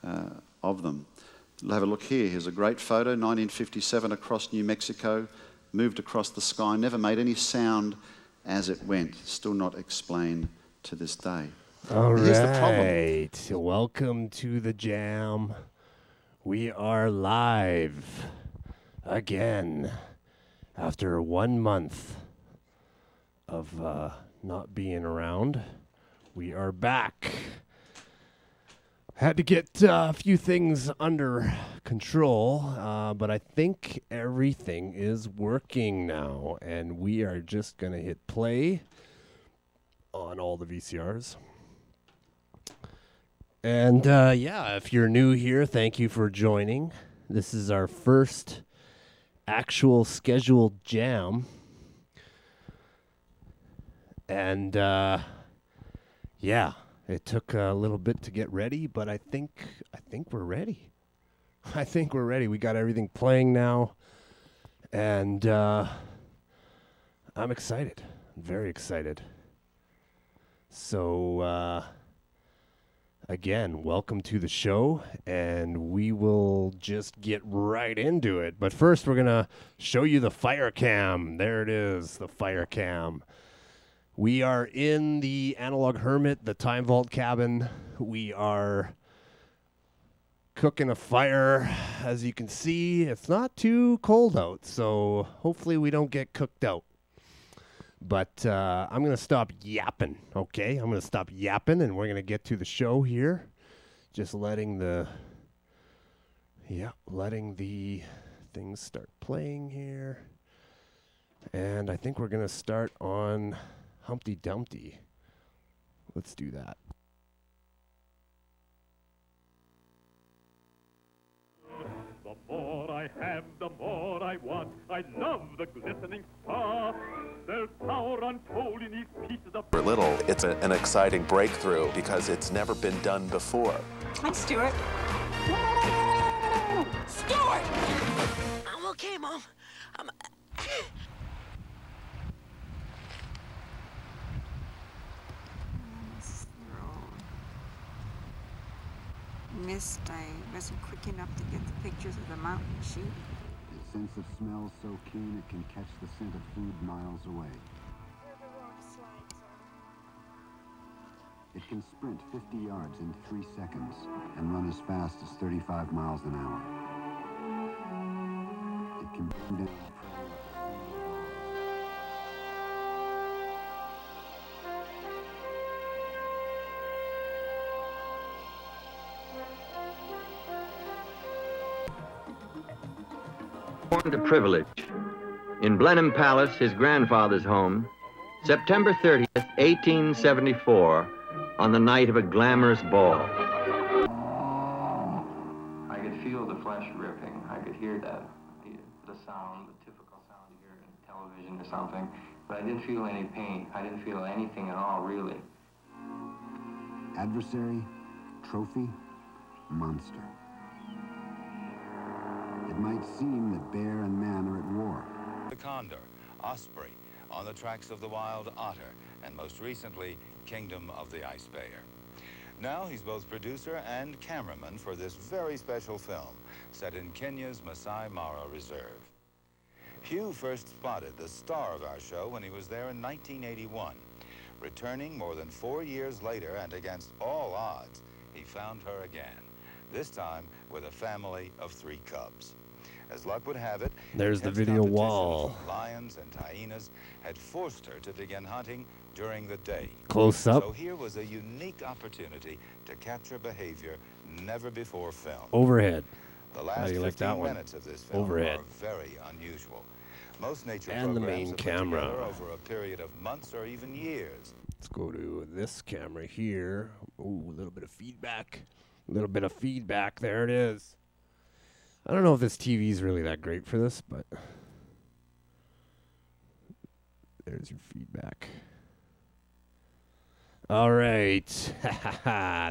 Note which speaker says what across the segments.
Speaker 1: of them. Have a look here. Here's a great photo, 1957, across New Mexico, moved across the sky, never made any sound as it went. Still not explained to this day.
Speaker 2: All
Speaker 1: Here's the
Speaker 2: right. Welcome to the jam. We are live again after 1 month of not being around. We are back. Had to get a few things under control, but I think everything is working now, and we are just going to hit play on all the VCRs. And yeah, if you're new here, thank you for joining. This is our first actual scheduled jam. And yeah, it took a little bit to get ready, but I think we're ready. I think we're ready. We got everything playing now, and I'm excited. I'm very excited. So again, welcome to the show, and we will just get right into it. But first, we're gonna show you the fire cam. There it is, the fire cam. We are in the Analog Hermit, the Time Vault cabin. We are cooking a fire. As you can see, it's not too cold out, so hopefully we don't get cooked out. But I'm going to stop yapping, okay? I'm going to stop yapping, and we're going to get to the show here. Just letting the things start playing here. And I think we're going to start on Humpty Dumpty. Let's do that.
Speaker 3: The more I have, the more I want. I love the glistening star. There's power untold in these pieces of...
Speaker 4: For little, it's an exciting breakthrough because it's never been done before.
Speaker 5: Hi, Stuart. Stuart! I'm okay, Mom.
Speaker 6: Missed. I wasn't quick enough to get the pictures of the mountain sheep.
Speaker 7: Its sense of smell so keen it can catch the scent of food miles away. It can sprint 50 yards in 3 seconds and run as fast as 35 miles an hour. It can bring down
Speaker 8: Born to privilege. In Blenheim Palace, his grandfather's home, September 30th, 1874, on the night of a glamorous ball.
Speaker 9: I could feel the flesh ripping. I could hear that, the sound, the typical sound you hear in television or something. But I didn't feel any pain. I didn't feel anything at all, really.
Speaker 7: adversary, trophy, monster. It might seem that bear and man are at war.
Speaker 10: The condor, osprey, on the tracks of the wild otter, and most recently, Kingdom of the Ice Bear. Now he's both producer and cameraman for this very special film, set in Kenya's Masai Mara Reserve. Hugh first spotted the star of our show when he was there in 1981. Returning more than 4 years later, and against all odds, he found her again, this time with a family of 3 cubs. As luck would have it,
Speaker 2: there's the video wall.
Speaker 10: Lions and hyenas had forced her to begin hunting during the day.
Speaker 2: Close up.
Speaker 10: So here was a unique opportunity to capture behavior never before filmed.
Speaker 2: Overhead.
Speaker 10: The last
Speaker 2: How do you like that
Speaker 10: 15
Speaker 2: one?
Speaker 10: minutes of this film
Speaker 2: Overhead.
Speaker 10: are very unusual. Most nature
Speaker 2: And the
Speaker 10: programs
Speaker 2: main
Speaker 10: are put
Speaker 2: camera.
Speaker 10: together over a period of months or even years.
Speaker 2: Let's go to this camera here. Ooh, a little bit of feedback. A little bit of feedback. There it is. I don't know if this TV is really that great for this, but there's your feedback. All right.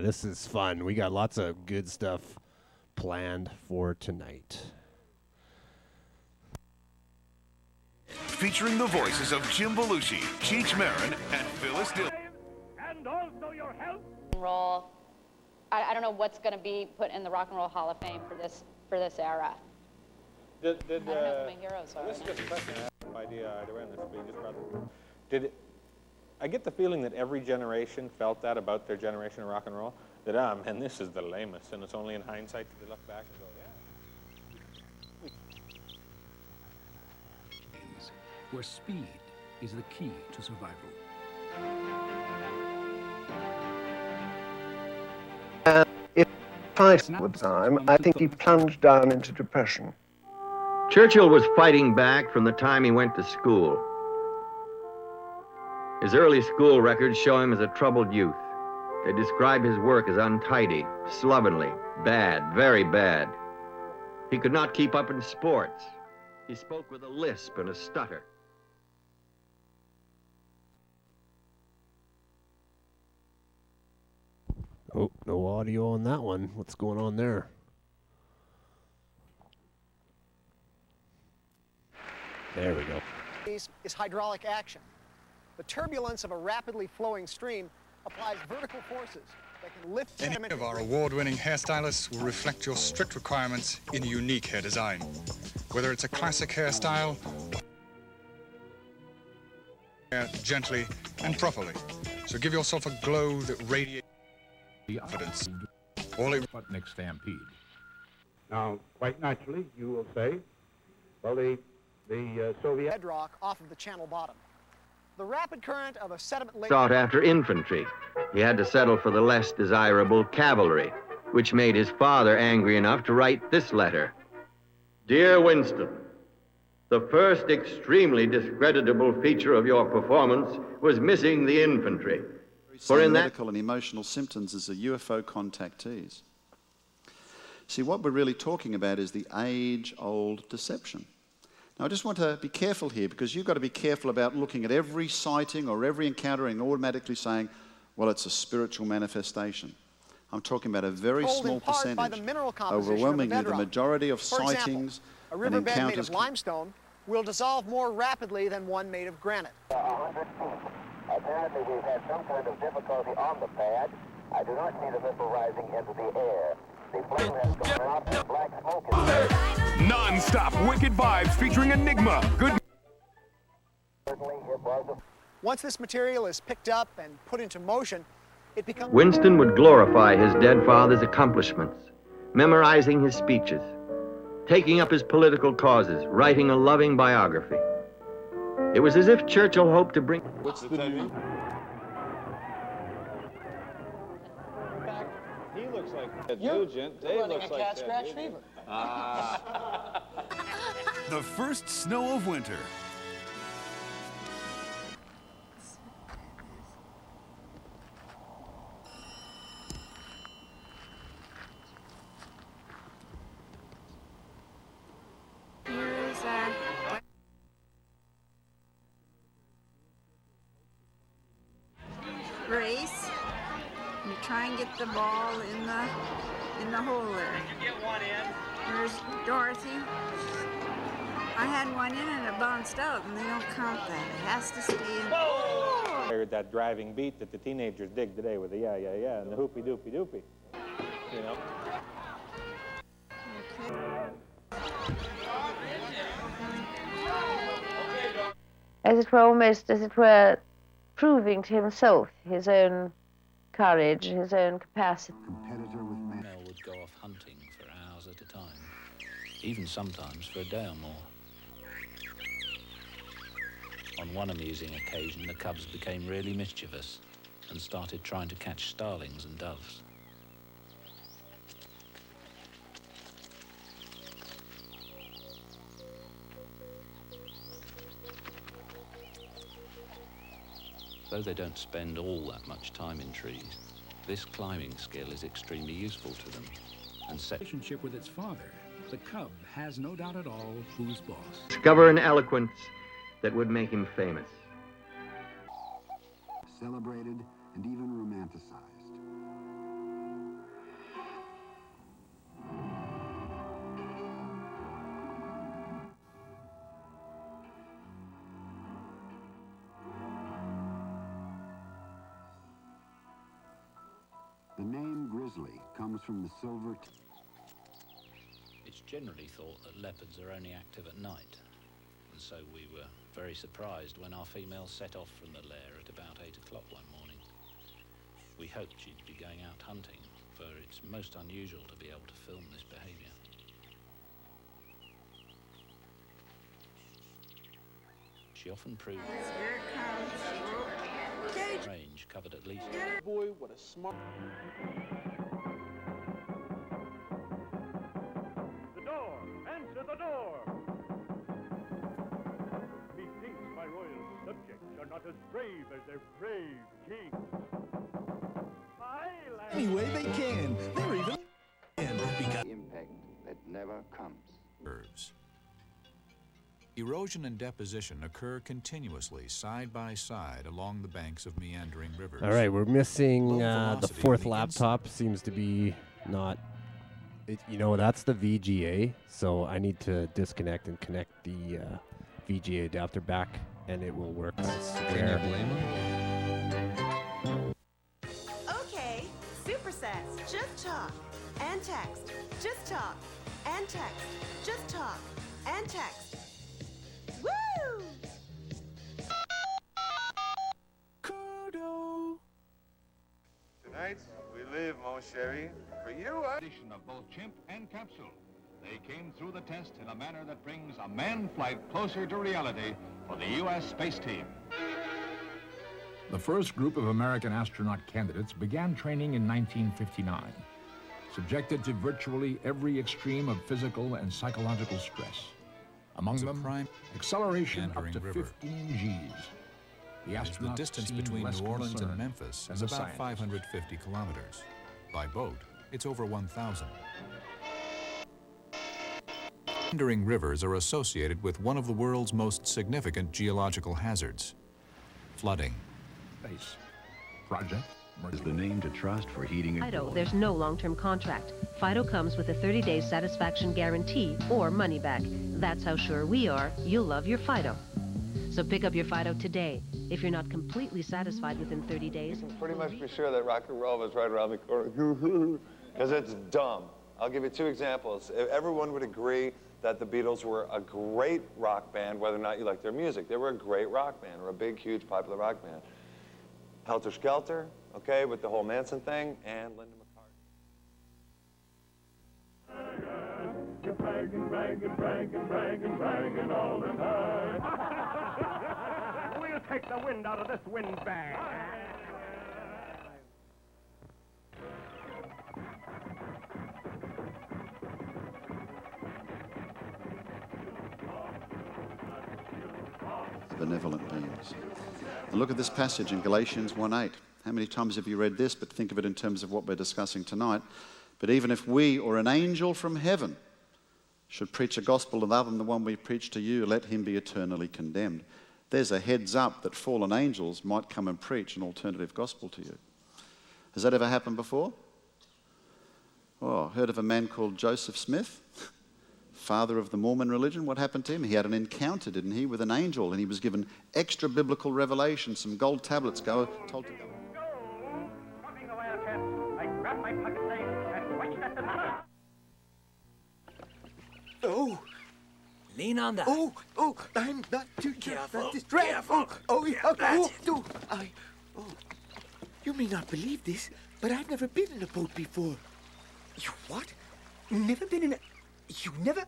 Speaker 2: This is fun. We got lots of good stuff planned for tonight.
Speaker 11: Featuring the voices of Jim Belushi, Cheech Marin, and Phyllis Dillon.
Speaker 3: And also your help.
Speaker 12: Roll. I don't know what's going to be put in the Rock and Roll Hall of Fame for this era. I don't know who my heroes are.
Speaker 13: This is just a question. I have no idea either way on this, but you just rather. I get the feeling that every generation felt that about their generation of rock and roll, that, ah, man, this is the lamest, and it's only in hindsight that they look back and go, yeah.
Speaker 14: Where speed is the key to survival.
Speaker 15: If fighting with time, I think he plunged down into depression.
Speaker 8: Churchill was fighting back from the time he went to school. His early school records show him as a troubled youth. They describe his work as untidy, slovenly, bad, very bad. He could not keep up in sports. He spoke with a lisp and a stutter.
Speaker 2: Oh, no audio on that one. What's going on there? There we go.
Speaker 16: Is hydraulic action. The turbulence of a rapidly flowing stream applies vertical forces that can lift
Speaker 17: Any
Speaker 16: sediment.
Speaker 17: of our award-winning hairstylists will reflect your strict requirements in a unique hair design. Whether it's a classic hairstyle, gently and properly. So give yourself a glow that radiates confidence.
Speaker 14: But next stampede.
Speaker 18: Now, quite naturally, you will say, well, the Soviet
Speaker 16: bedrock off of the channel bottom. The rapid current of a sediment lake
Speaker 8: Sought after infantry. He had to settle for the less desirable cavalry, which made his father angry enough to write this letter. Dear Winston, the first extremely discreditable feature of your performance was missing the infantry.
Speaker 1: For in medical and emotional symptoms is the UFO contactees. See, what we're really talking about is the age-old deception. Now, I just want to be careful here, because you've got to be careful about looking at every sighting or every encounter and automatically saying, well, it's a spiritual manifestation. I'm talking about a very small percentage. Overwhelmingly, the majority of sightings
Speaker 16: a
Speaker 1: and
Speaker 16: riverbed made
Speaker 1: encounters...
Speaker 16: of limestone will dissolve more rapidly than one made of granite.
Speaker 19: 100 feet. Apparently, we've had some kind of difficulty on the pad. I do not see the missile rising into the air. The flame has gone out and black smoke is there.
Speaker 11: Non-stop wicked vibes featuring Enigma. Good.
Speaker 16: Once this material is picked up and put into motion, it becomes...
Speaker 8: Winston would glorify his dead father's accomplishments, memorizing his speeches, taking up his political causes, writing a loving biography. It was as if Churchill hoped to bring...
Speaker 13: What's the name? He looks like a Nugent. Dave looks like cat scratch fever.
Speaker 11: The first snow of winter.
Speaker 6: Race. You try and get the ball in the hole there. There's Dorothy. I had one in and it bounced out, and they don't count that. It has to stay in.
Speaker 13: I heard that driving beat that the teenagers dig today with the yeah, yeah, yeah, and the hoopy doopy doopy. You know?
Speaker 20: As it were, almost as it were, proving to himself his own courage, his own capacity.
Speaker 14: Mel would go off hunting for hours at a time, even sometimes for a day or more. On one amusing occasion, the cubs became really mischievous and started trying to catch starlings and doves. Though they don't spend all that much time in trees, this climbing skill is extremely useful to them. And relationship with its father, the cub has no doubt at all who's boss.
Speaker 8: Discover an eloquence that would make him famous.
Speaker 7: Celebrated and even romanticized. The name Grizzly grizzly comes from the silver...
Speaker 14: It's generally thought that leopards are only active at night, and so we were very surprised when our female set off from the lair at about 8 o'clock one morning. We hoped she'd be going out hunting, for it's most unusual to be able to film this behavior. She often proved range covered at least.
Speaker 16: Boy, what a smart...
Speaker 3: The door! Answer the door! Methinks my royal subjects are not as brave as their brave king.
Speaker 21: Anyway, they can. They're even
Speaker 7: impact that never comes.
Speaker 22: Curves. Erosion and deposition occur continuously, side by side, along the banks of meandering rivers.
Speaker 2: All right, we're missing the
Speaker 22: velocity
Speaker 2: fourth
Speaker 22: weakens.
Speaker 2: laptop. Seems to be not... you know, that's the VGA, so I need to disconnect and connect the VGA adapter back, and it will work.
Speaker 21: Can you blame them?
Speaker 23: Okay, supersets, just talk and text, just talk and text, just talk and text. Woo!
Speaker 24: Tonight, we live, mon chéri. For you,
Speaker 25: Edition of both chimp and capsule. They came through the test in a manner that brings a manned flight closer to reality for the U.S. space team.
Speaker 26: The first group of American astronaut candidates began training in 1959, subjected to virtually every extreme of physical and psychological stress. Among them, acceleration up to 15 Gs. The astronauts
Speaker 22: distance
Speaker 26: seemed
Speaker 22: between
Speaker 26: less
Speaker 22: New Orleans and
Speaker 26: concerned
Speaker 22: Memphis
Speaker 26: than
Speaker 22: is
Speaker 26: the
Speaker 22: about
Speaker 26: scientists.
Speaker 22: 550 kilometers. By boat, it's over 1,000. Meandering rivers are associated with one of the world's most significant geological hazards: flooding.
Speaker 26: Space Project is the name to trust for heating and
Speaker 27: Fido, there's no long-term contract. Fido comes with a 30-day satisfaction guarantee or money back. That's how sure we are you'll love your Fido. So pick up your Fido today. If you're not completely satisfied within 30 days...
Speaker 24: pretty much be sure that rock and roll is right around the corner. Because it's dumb. I'll give you two examples. Everyone would agree that the Beatles were a great rock band, whether or not you like their music. They were a great rock band, or a big, huge, popular rock band. Helter Skelter, okay, with the whole Manson thing, and Linda McCartney.
Speaker 3: You're bragging all the time. We'll take the wind out of this windbag.
Speaker 1: Benevolent beings. And look at this passage in Galatians 1:8. How many times have you read this? But think of it in terms of what we're discussing tonight. But even if we or an angel from heaven should preach a gospel other than the one we preach to you, let him be eternally condemned. There's a heads up that fallen angels might come and preach an alternative gospel to you. Has that ever happened before? Oh, heard of a man called Joseph Smith? Father of the Mormon religion. What happened to him? He had an encounter, didn't he, with an angel, and he was given extra biblical revelation, some gold tablets, told to go.
Speaker 3: I grabbed my pocket knife and whacked at the sun.
Speaker 5: Oh, lean on that.
Speaker 28: Oh, I'm not too careful. Not
Speaker 5: Careful.
Speaker 28: Oh, yeah.
Speaker 5: That's
Speaker 28: Oh, you may not believe this, but I've never been in a boat before. You what? Never been in a... You never...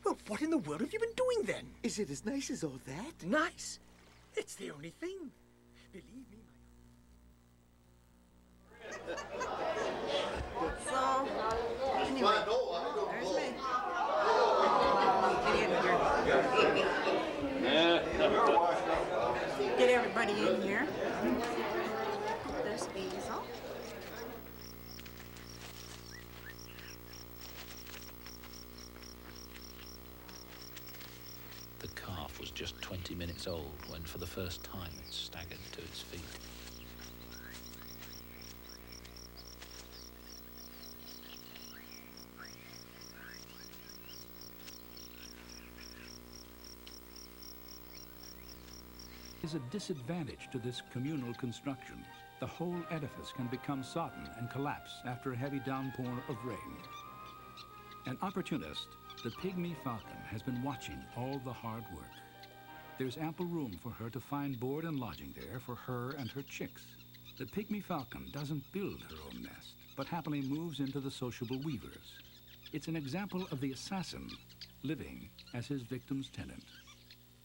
Speaker 28: Well, what in the world have you been doing then? Is it as nice as all that? Nice? It's the only thing. Believe me,
Speaker 6: So, anyway, there's me. Get everybody in here. There's Hazel.
Speaker 14: The calf was just 20 minutes old when, for the first time, it staggered to its feet. Is a disadvantage to this communal construction. The whole edifice can become sodden and collapse after a heavy downpour of rain. An opportunist, the pygmy falcon has been watching all the hard work. There's ample room for her to find board and lodging there for her and her chicks. The pygmy falcon doesn't build her own nest, but happily moves into the sociable weavers. It's an example of the assassin living as his victim's tenant.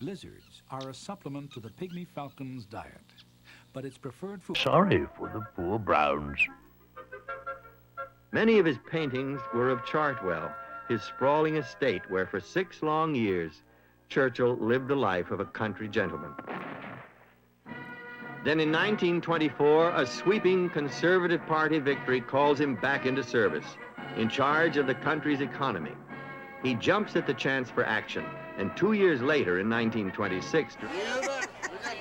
Speaker 14: Lizards are a supplement to the pygmy falcon's diet, but it's preferred food.
Speaker 8: Sorry for the poor Browns. Many of his paintings were of Chartwell, his sprawling estate where for 6 long years Churchill lived the life of a country gentleman. Then in 1924, a sweeping Conservative Party victory calls him back into service, in charge of the country's economy. He jumps at the chance for action, and 2 years later, in 1926...
Speaker 4: We got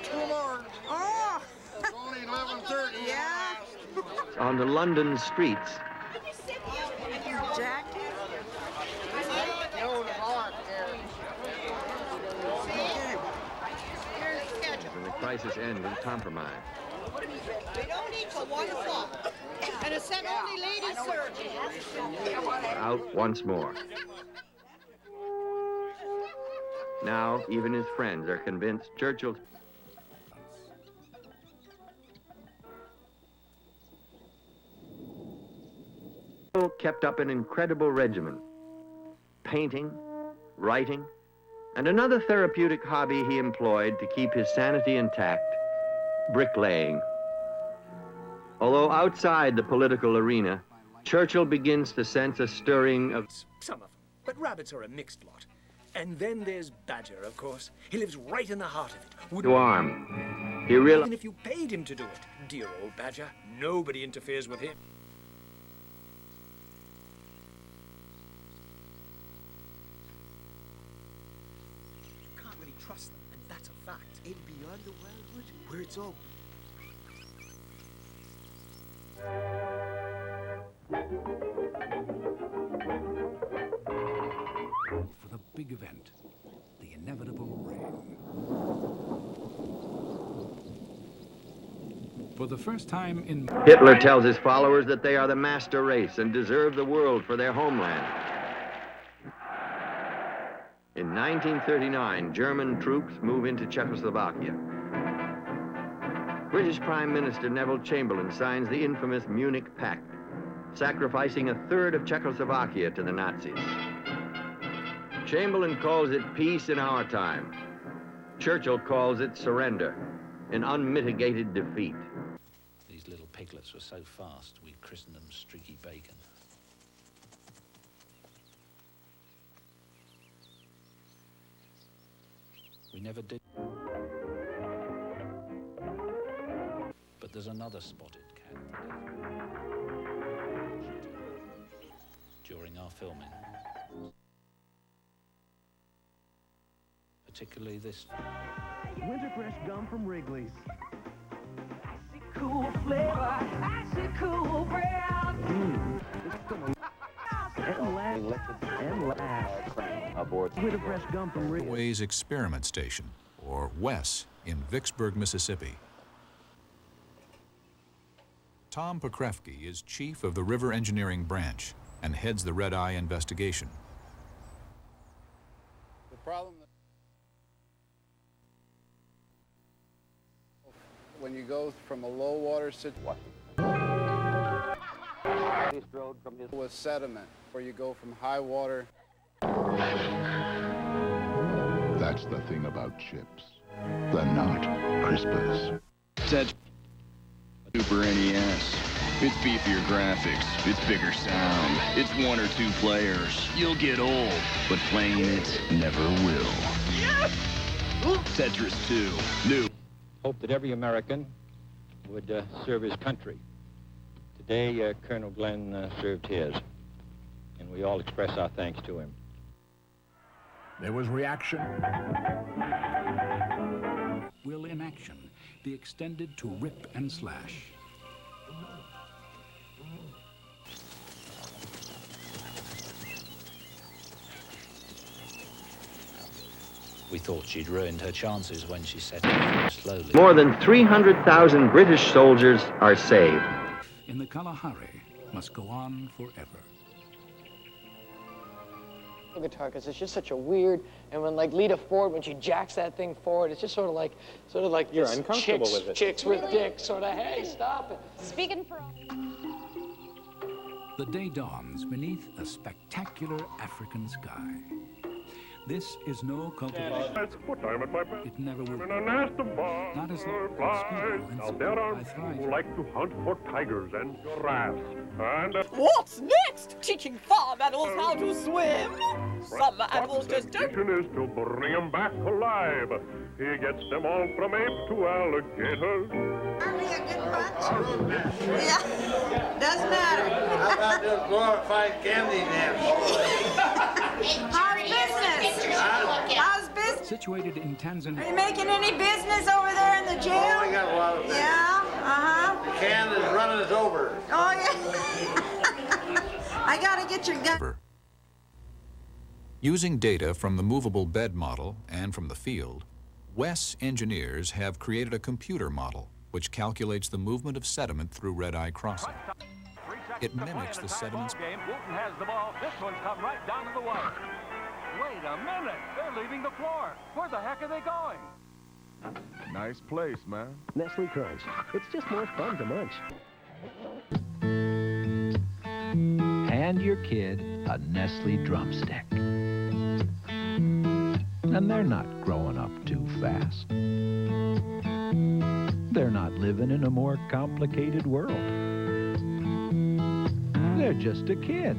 Speaker 4: 2 more.
Speaker 6: Oh!
Speaker 4: It's only 11:30.
Speaker 6: Yeah.
Speaker 8: on the London streets,
Speaker 6: Jack?
Speaker 8: and the crisis ends with compromise.
Speaker 9: We don't eat till 1 o'clock. And it's sent only ladies, sir.
Speaker 8: Out once more. Now, even his friends are convinced Churchill kept up an incredible regimen. Painting, writing, and another therapeutic hobby he employed to keep his sanity intact, bricklaying. Although outside the political arena, Churchill begins to sense a stirring of...
Speaker 28: Some of them, but rabbits are a mixed lot. And then there's Badger, of course. He lives right in the heart of it.
Speaker 8: to arm. He realized...
Speaker 28: Even if you paid him to do it, dear old Badger, nobody interferes with him. You can't really trust them, and that's a fact.
Speaker 4: In beyond the wildwood, where it's all...
Speaker 14: For the big event, the inevitable rain. For the first time in...
Speaker 8: Hitler tells his followers that they are the master race and deserve the world for their homeland. In 1939, German troops move into Czechoslovakia. British Prime Minister Neville Chamberlain signs the infamous Munich Pact, sacrificing a third of Czechoslovakia to the Nazis. Chamberlain calls it peace in our time. Churchill calls it surrender, an unmitigated defeat.
Speaker 14: These little piglets were so fast, we christened them Streaky Bacon. We never did. But there's another spotted cat during our filming. Particularly this.
Speaker 10: Winterfresh gum from Wrigley's. Icy cool flavor, icy cool brown.
Speaker 22: Aboard Winterfresh gum from Wrigley's. Ways Experiment Station, or WES, in Vicksburg, Mississippi. Tom Pokrefke is chief of the River Engineering Branch and heads the Red Eye investigation.
Speaker 12: The problem when you go from a low water situation with sediment, where you go from high water.
Speaker 15: That's the thing about chips. They're not crispers.
Speaker 17: That's Super NES. It's beefier graphics, it's bigger sound, it's 1 or 2 players. You'll get old, but playing it never will. Yes! Tetris 2, new.
Speaker 18: Hope that every American would serve his country. Today, Colonel Glenn served his, and we all express our thanks to him.
Speaker 26: There was reaction.
Speaker 14: Will in action be extended to rip and slash. We thought she'd ruined her chances when she set it slowly.
Speaker 8: More than 300,000 British soldiers are saved.
Speaker 14: In the Kalahari must go on forever.
Speaker 2: Guitar, because it's just such a weird, and when like Lita Ford, when she jacks that thing forward, it's just sort of like
Speaker 7: you're uncomfortable with it.
Speaker 2: Chicks with dicks, sort of, hey, stop it.
Speaker 23: Speaking for
Speaker 14: The day dawns beneath a spectacular African sky. This is no cultivation. It never will. Not as long as
Speaker 3: Now there are people who like to hunt for tigers and giraffes. And
Speaker 9: What's next? Teaching farm animals how to swim? Some animals just don't.
Speaker 3: the mission is to bring them back alive. He gets them all from ape to alligator.
Speaker 6: Yeah, doesn't matter.
Speaker 4: How about those glorified candy
Speaker 6: How's business? How's business?
Speaker 14: Situated in Tanzania.
Speaker 6: Are you making any business over there in the jail?
Speaker 4: Oh, we got a lot of business.
Speaker 6: Yeah,
Speaker 4: The can is running us over.
Speaker 6: Oh, yeah. I gotta get your gun.
Speaker 22: Using data from the movable bed model and from the field, WES engineers have created a computer model which calculates the movement of sediment through red-eye crossing. It mimics the sediment's...
Speaker 25: Wooten has the ball. This one's come right down to the wire. Wait a minute. They're leaving the floor. Where the heck are they going?
Speaker 11: Nice place, man.
Speaker 10: Nestle Crunch. It's just more fun to munch.
Speaker 13: Hand your kid a Nestle drumstick. And they're not growing up too fast. They're not living in a more complicated world. They're just a kid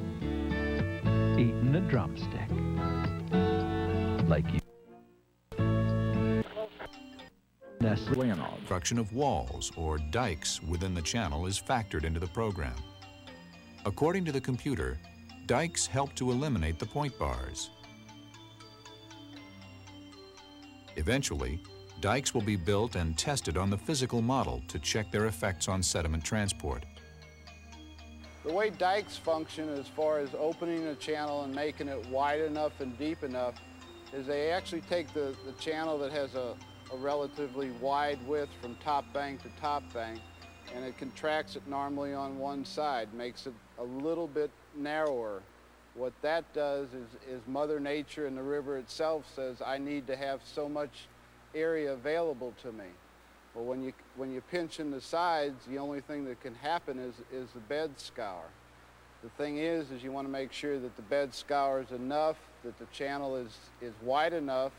Speaker 13: eating a drumstick. Like you. Nestle.
Speaker 22: Construction of walls or dikes within the channel is factored into the program. According to the computer, dikes help to eliminate the point bars. Eventually, dikes will be built and tested on the physical model to check their effects on sediment transport.
Speaker 12: The way dikes function as far as opening a channel and making it wide enough and deep enough is they actually take the channel that has a relatively wide width from top bank to top bank, and it contracts it normally on one side, makes it a little bit narrower. What that does is Mother Nature and the river itself says, I need to have so much area available to me. Well, when you pinch in the sides, the only thing that can happen is the bed scour. The thing is you want to make sure that the bed scour is enough, that the channel is wide enough.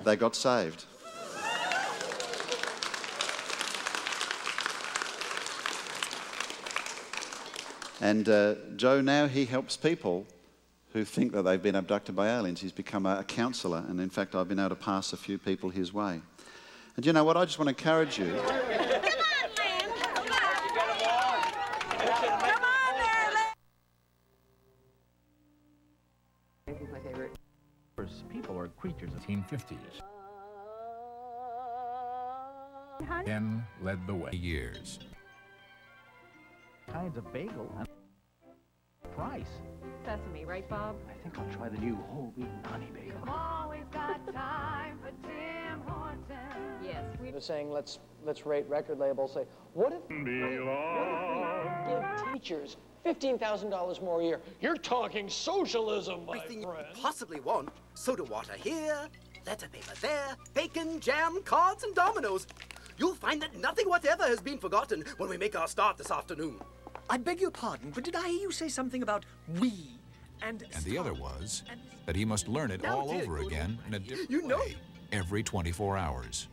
Speaker 1: They got saved. And Joe now, he helps people who think that they've been abducted by aliens. He's become a counsellor, and in fact I've been able to pass a few people his way. And you know what, I just want to encourage you.
Speaker 13: My favorite. People are creatures of
Speaker 26: 1950s. Then led the way.
Speaker 22: Years.
Speaker 13: Kinds of bagel and price.
Speaker 16: Sesame, right, Bob?
Speaker 13: I think I'll try the new whole wheat nani bagel.
Speaker 16: Always got time for Tim Hortons. Yes,
Speaker 2: They're saying let's rate record labels. Say, what if we give teachers $15,000 more a year? You're talking socialism, my
Speaker 28: Everything
Speaker 2: friend.
Speaker 28: you possibly want. Soda water here, letter paper there, bacon, jam, cards, and dominoes. You'll find that nothing whatever has been forgotten when we make our start this afternoon.
Speaker 10: I beg your pardon, but did I hear you say something about we and
Speaker 22: the other was that he must learn it all over again in a different way every 24 hours.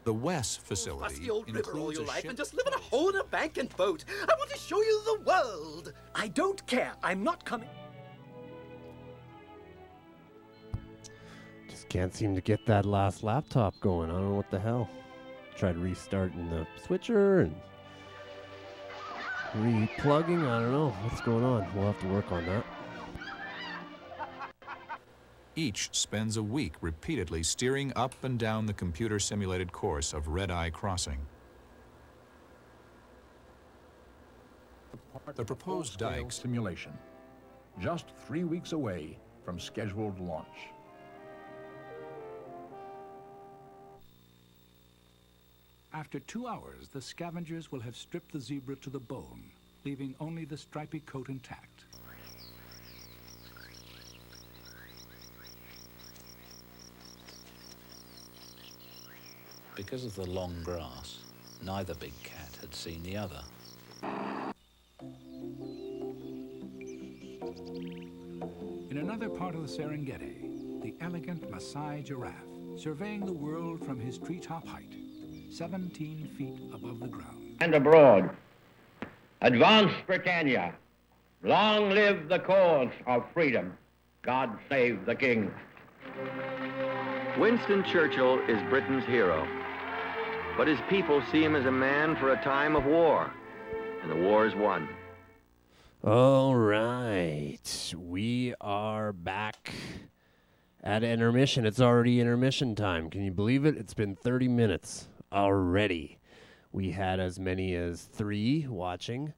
Speaker 22: The WES facility
Speaker 28: Rusty old river all
Speaker 22: includes
Speaker 28: your
Speaker 22: a
Speaker 28: life
Speaker 22: ship
Speaker 28: and just live in a hole in a bank and boat. I want to show you the world.
Speaker 10: I don't care. I'm not coming.
Speaker 19: Just can't seem to get that last laptop going. I don't know what the hell. Tried restarting the switcher and replugging. I don't know what's going on. We'll have to work on that.
Speaker 22: Each spends a week repeatedly steering up and down the computer-simulated course of red-eye crossing.
Speaker 26: The proposed dikes simulation, just 3 weeks away from scheduled launch.
Speaker 5: After 2 hours, the scavengers will have stripped the zebra to the bone, leaving only the stripy coat intact.
Speaker 14: Because of the long grass, neither big cat had seen the other.
Speaker 5: In another part of the Serengeti, the elegant Maasai giraffe, surveying the world from his treetop height, 17 feet above the ground.
Speaker 8: And abroad, advance Britannia. Long live the cause of freedom. God save the King. Winston Churchill is Britain's hero, but his people see him as a man for a time of war, and the war is won.
Speaker 19: All right, we are back at intermission. It's already intermission time. Can you believe it? It's been 30 minutes already. We had as many as 3 watching.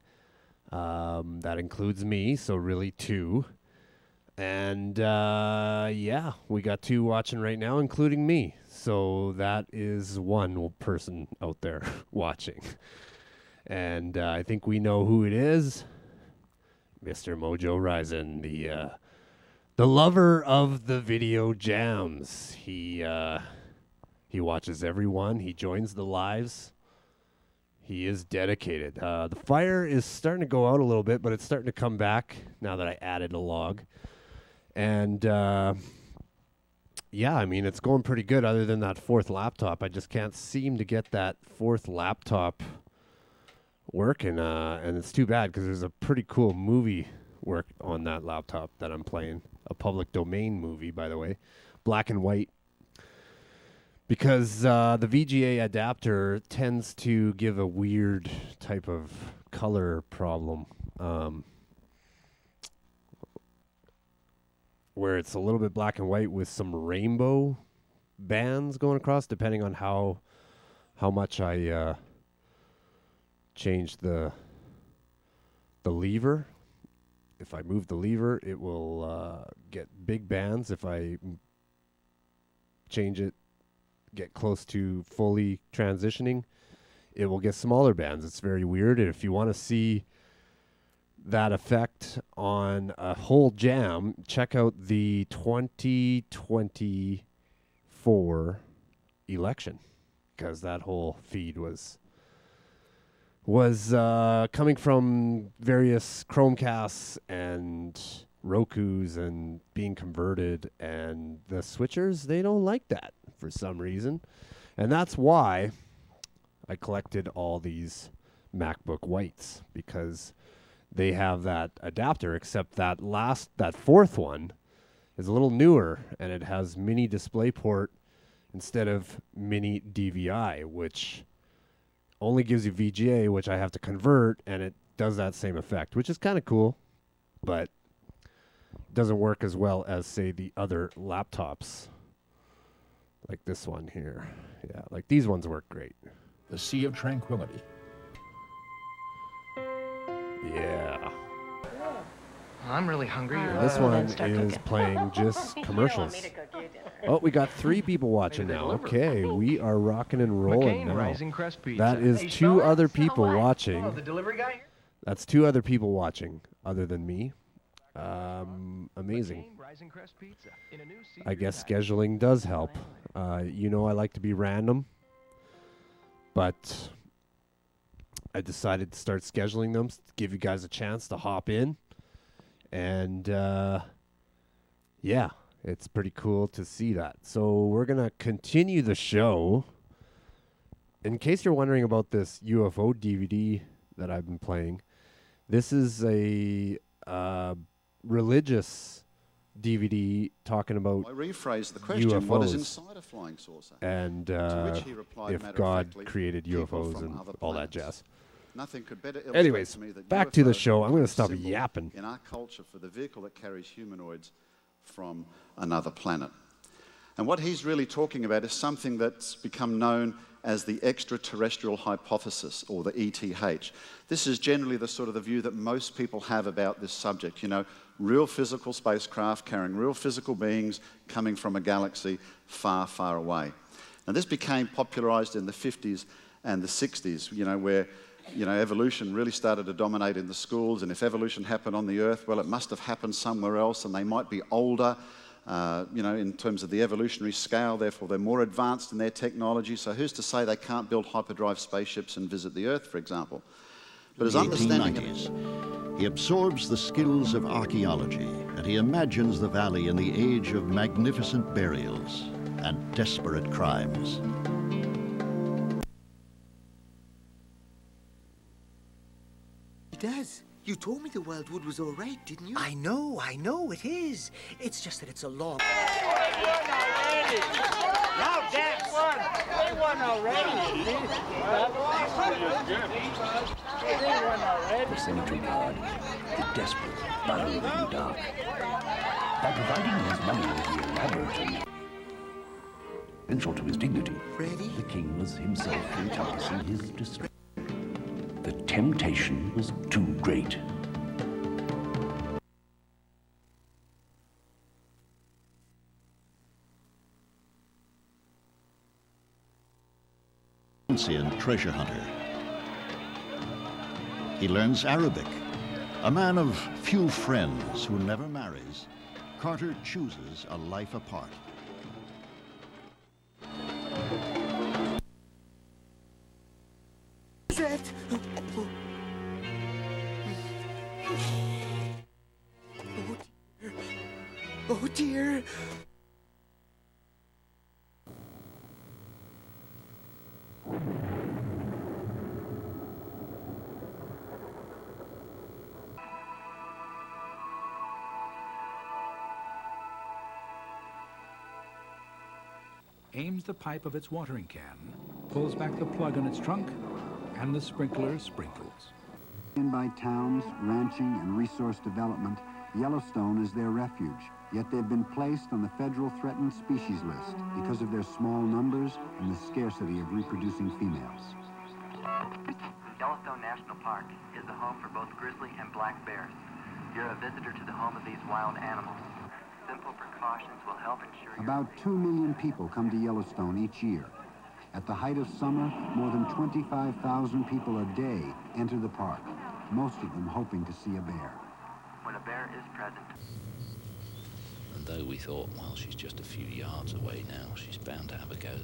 Speaker 19: That includes me, so really 2. And yeah, we got 2 watching right now, including me. So that is 1 person out there watching. And I think we know who it is. Mr. Mojo Ryzen, the lover of the video jams. He watches every one. He joins the lives. He is dedicated. The fire is starting to go out a little bit, but it's starting to come back now that I added a log. And yeah, I mean, it's going pretty good other than that 4th laptop. I just can't seem to get that 4th laptop working, and it's too bad because there's a pretty cool movie work on that laptop that I'm playing. A public domain movie, by the way. Black and white. Because the VGA adapter tends to give a weird type of color problem. Where it's a little bit black and white with some rainbow bands going across, depending on how much I change the lever. If I move the lever, it will get big bands. If I change it, get close to fully transitioning, it will get smaller bands. It's very weird. And if you want to see that effect on a whole jam, check out the 2024 election, because that whole feed was coming from various Chromecasts and Rokus and being converted, and the switchers, they don't like that for some reason. And that's why I collected all these MacBook Whites, because they have that adapter, except that 4th one is a little newer, and it has mini DisplayPort instead of mini DVI, which only gives you VGA, which I have to convert, and it does that same effect, which is kind of cool, but doesn't work as well as, say, the other laptops, like this one here. Yeah, like these ones work great.
Speaker 26: The Sea of Tranquility.
Speaker 19: Yeah.
Speaker 15: I'm really hungry.
Speaker 19: This one is playing just commercials. Oh, we got 3 people watching now. Okay, we are rocking and rolling now. That is 2 other people watching.
Speaker 15: Oh, the delivery guy here?
Speaker 19: That's 2 other people watching, other than me. Amazing. I guess scheduling does help. You know, I like to be random, but I decided to start scheduling them to give you guys a chance to hop in. And yeah, it's pretty cool to see that. So we're going to continue the show. In case you're wondering about this UFO DVD that I've been playing, this is a religious DVD talking about
Speaker 1: I rephrased the question,
Speaker 19: UFOs.
Speaker 1: what is inside a flying saucer?
Speaker 19: And
Speaker 1: to which he replied,
Speaker 19: if God created UFOs and all that jazz.
Speaker 1: Nothing could better illustrate
Speaker 19: Anyways,
Speaker 1: to me that
Speaker 19: back to the
Speaker 1: UFOs
Speaker 19: show. I'm going to stop
Speaker 1: symbol
Speaker 19: yapping.
Speaker 1: in our culture for the vehicle that carries humanoids from another planet. And what he's really talking about is something that's become known as the extraterrestrial hypothesis, or the ETH. This is generally the sort of the view that most people have about this subject, you know, real physical spacecraft carrying real physical beings coming from a galaxy far, far away. Now this became popularized in the 50s and the 60s, you know, where evolution really started to dominate in the schools, and if evolution happened on the Earth, well, it must have happened somewhere else, and they might be older, in terms of the evolutionary scale, therefore they're more advanced in their technology, so who's to say they can't build hyperdrive spaceships and visit the Earth, for example? But
Speaker 7: In the 1890s, he absorbs the skills of archaeology, and he imagines the valley in the age of magnificent burials and desperate crimes.
Speaker 28: It does. You told me the wildwood was all right, didn't you?
Speaker 10: I know, it is. It's just that it's a long...
Speaker 15: Now, Dad won. They won already. They won already.
Speaker 13: The cemetery guard, the desperate, burrowing in the dark. By providing his money with the elaborate and essential to his dignity, the king was himself encompassing his distress. The temptation was too great.
Speaker 7: And treasure hunter. He learns Arabic. A man of few friends who never marries, Carter chooses a life apart.
Speaker 28: That? Oh dear.
Speaker 5: Aims the pipe of its watering can, pulls back the plug on its trunk, and the sprinkler sprinkles.
Speaker 17: By towns, ranching, and resource development, Yellowstone is their refuge, yet they've been placed on the federal threatened species list because of their small numbers and the scarcity of reproducing females.
Speaker 18: Yellowstone National Park is the home for both grizzly and black bears. You're a visitor to the home of these wild animals. Simple precautions will help ensure
Speaker 17: About 2 million people come to Yellowstone each year. At the height of summer, more than 25,000 people a day enter the park, most of them hoping to see a bear.
Speaker 18: when a bear is present.
Speaker 14: And though we thought, well, she's just a few yards away now, she's bound to have a go,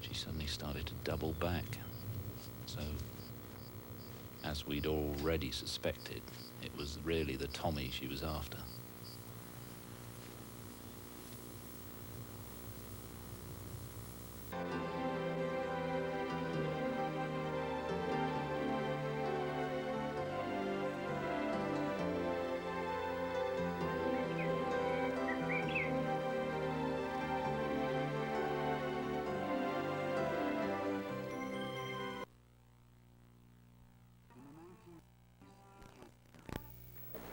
Speaker 14: she suddenly started to double back. So, as we'd already suspected, it was really the Tommy she was after.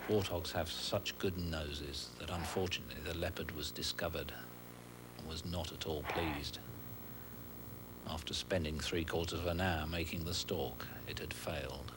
Speaker 14: Warthogs have such good noses that unfortunately the leopard was discovered and was not at all pleased. After spending 3/4 of an hour making the stalk, it had failed.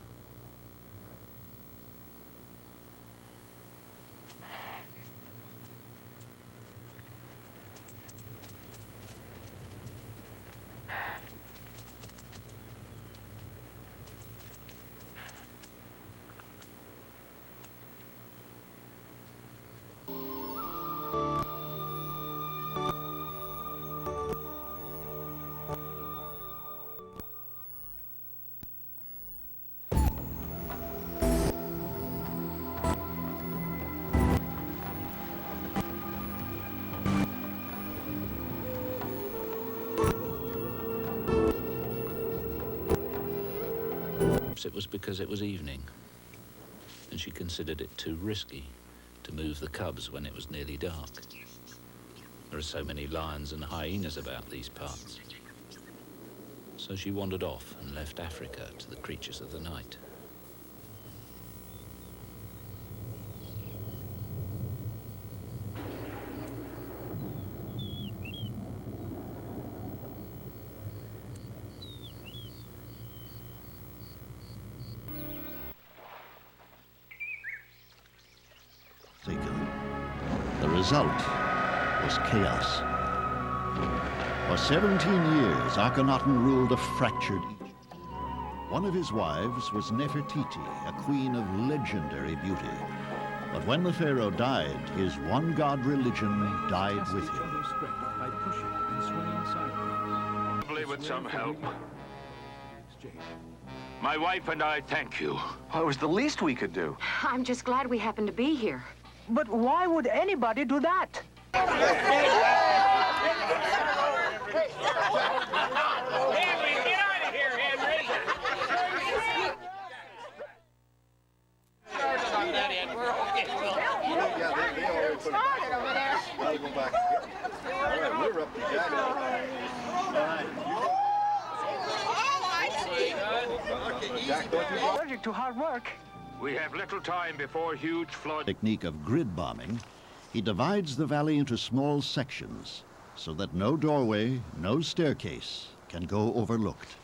Speaker 14: It was because it was evening, and she considered it too risky to move the cubs when it was nearly dark. There are so many lions and hyenas about these parts. So she wandered off and left Africa to the creatures of the night.
Speaker 7: result was chaos. For 17 years, Akhenaten ruled a fractured Egypt. One of his wives was Nefertiti, a queen of legendary beauty. But when the pharaoh died, his one-god religion died with him.
Speaker 25: Probably with some help. My wife and I thank you.
Speaker 3: Well, it was the least we could do.
Speaker 4: I'm just glad we happened to be here.
Speaker 15: But why would anybody do that? Henry, get out of here, Henry! On that end, we're okay.
Speaker 16: Started over there.
Speaker 1: I'll go back. All right, we're up to Jack.
Speaker 15: Allergic to hard work.
Speaker 25: We have little time before huge flood.
Speaker 7: Technique of grid bombing, he divides the valley into small sections so that no doorway, no staircase can go overlooked.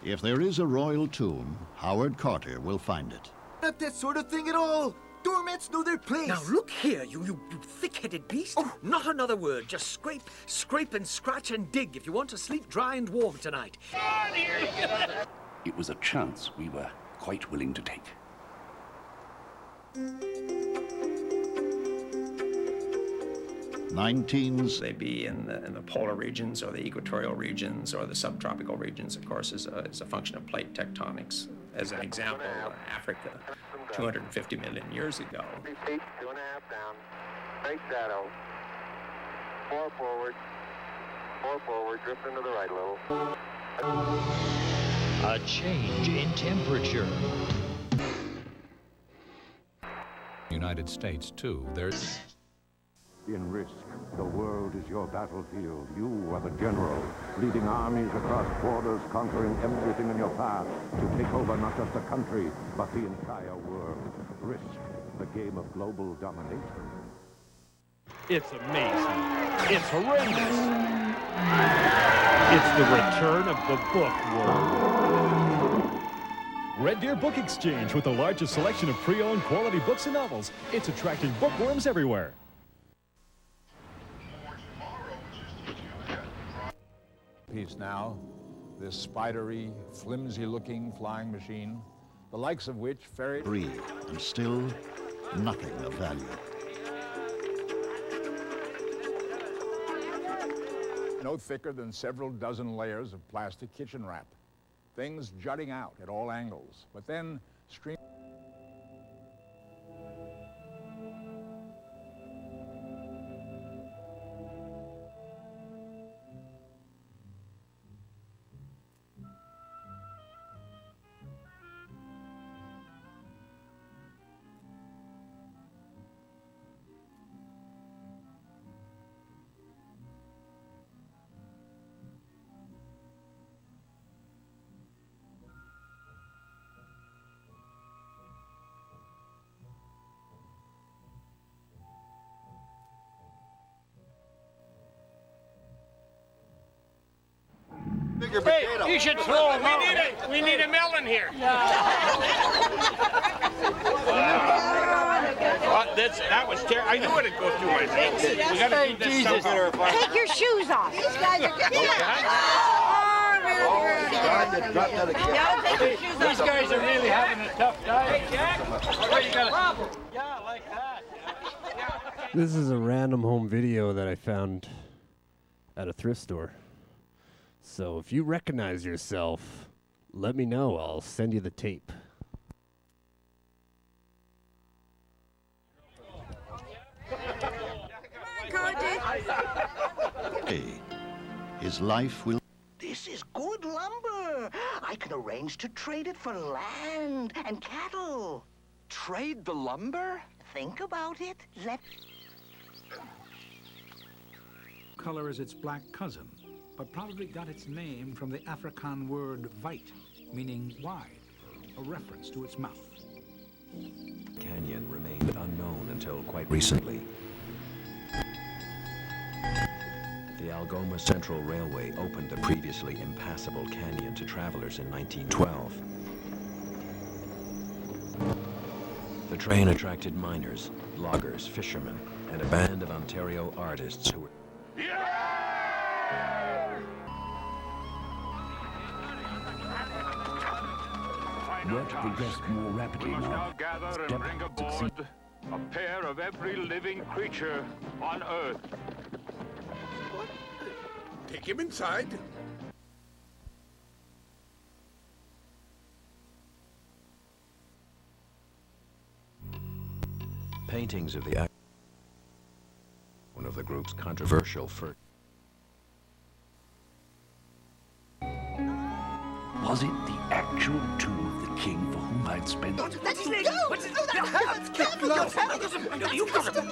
Speaker 7: If there is a royal tomb, Howard Carter will find it.
Speaker 28: Not that sort of thing at all. Doormats know their place.
Speaker 10: Now look here, you thick-headed beast. Oh. Not another word. Just scrape and scratch and dig if you want to sleep dry and warm tonight.
Speaker 13: It was a chance we were quite willing to take.
Speaker 9: They be in the polar regions or the equatorial regions or the subtropical regions, of course, is a function of plate tectonics. As an example, Africa, 250 million years ago.
Speaker 18: 2.5 down. Right shadow. 4 forward. 4 forward. Drift into the right a little.
Speaker 20: A change in temperature.
Speaker 22: United States, too. There's
Speaker 11: In risk, the world is your battlefield. You are the general, leading armies across borders, conquering everything in your path to take over not just a country, but the entire world. Risk, the game of global domination.
Speaker 21: It's amazing. It's horrendous. It's the return of the book world. Red Deer Book Exchange with the largest selection of pre-owned quality books and novels. It's attracting bookworms everywhere.
Speaker 26: Piece now, this spidery, flimsy-looking flying machine, the likes of which ferry...
Speaker 7: Breathe, and still nothing of value.
Speaker 26: No thicker than several dozen layers of plastic kitchen wrap. Things jutting out at all angles, but then stream...
Speaker 15: Bigger potato. You should throw him out. We need a melon here. That was terrible. I knew it'd go through my face. We gotta keep this somehow.
Speaker 4: Take your shoes off. These guys are getting
Speaker 15: These guys are really having a tough time. Hey, Jack. You got a problem? Yeah, like that.
Speaker 19: This is a random home video that I found at a thrift store. So if you recognize yourself, let me know. I'll send you the tape.
Speaker 7: Hey, his life will...
Speaker 28: This is good lumber. I can arrange to trade it for land and cattle.
Speaker 3: Trade the lumber?
Speaker 28: Think about it.
Speaker 5: Color is its black cousin, but probably got its name from the Afrikaans word weit, meaning wide, a reference to its mouth.
Speaker 23: Canyon remained unknown until quite recently. The Algoma Central Railway opened the previously impassable canyon to travelers in 1912. train attracted miners, loggers, fishermen, and a band of Ontario artists who were...
Speaker 13: Work progressed more rapidly now.
Speaker 25: Gather and bring aboard a pair of every living creature on Earth.
Speaker 2: What? Take him inside.
Speaker 23: Paintings of the one of the group's controversial first.
Speaker 13: Was it the actual tomb of the king for whom I'd spent...
Speaker 28: That's his name! What's his name? Careful! You got him!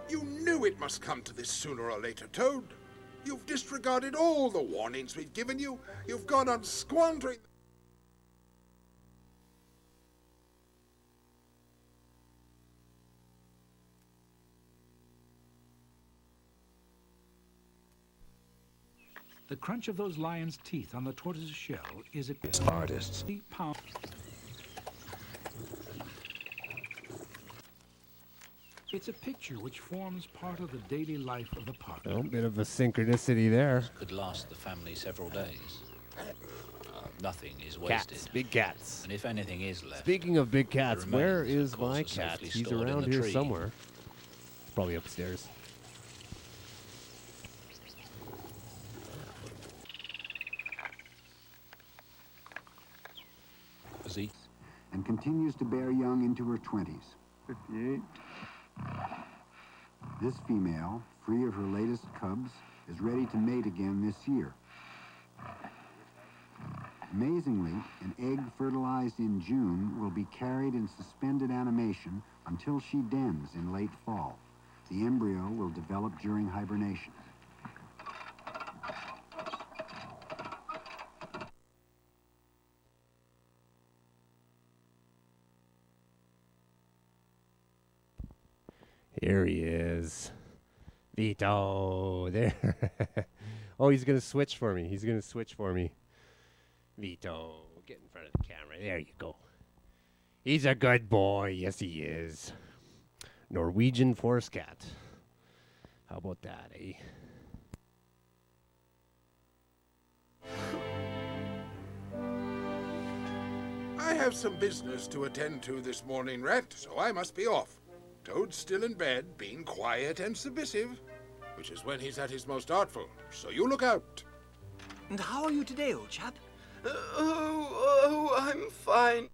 Speaker 2: You knew it must come to this sooner or later, Toad. You've disregarded all the warnings we've given you. You've gone on squandering...
Speaker 5: The crunch of those lions' teeth on the tortoise's shell is a
Speaker 23: artists.
Speaker 5: Pound. It's a picture which forms part of the daily life of the park.
Speaker 19: A bit of a synchronicity there.
Speaker 6: Could last the family several days. Nothing is wasted.
Speaker 19: Cats, big cats.
Speaker 6: And if anything is left...
Speaker 19: Speaking of big cats,
Speaker 6: the
Speaker 19: where
Speaker 6: remains,
Speaker 19: is
Speaker 6: of course,
Speaker 19: my
Speaker 6: are
Speaker 19: cat?
Speaker 6: safely
Speaker 19: He's
Speaker 6: stored in
Speaker 19: around
Speaker 6: the
Speaker 19: here
Speaker 6: tree.
Speaker 19: somewhere. Probably upstairs.
Speaker 8: And continues to bear young into her 20s. 58. This female, free of her latest cubs, is ready to mate again this year. Amazingly, an egg fertilized in June will be carried in suspended animation until she dens in late fall. The embryo will develop during hibernation.
Speaker 19: Here he is. Vito, there. Oh, he's going to switch for me. He's going to switch for me. Vito, get in front of the camera. There you go. He's a good boy. Yes, he is. Norwegian forest cat. How about that, eh?
Speaker 2: I have some business to attend to this morning, Rat, so I must be off. Toad's still in bed, being quiet and submissive, which is when he's at his most artful, so you look out.
Speaker 10: And how are you today, old chap?
Speaker 12: I'm fine.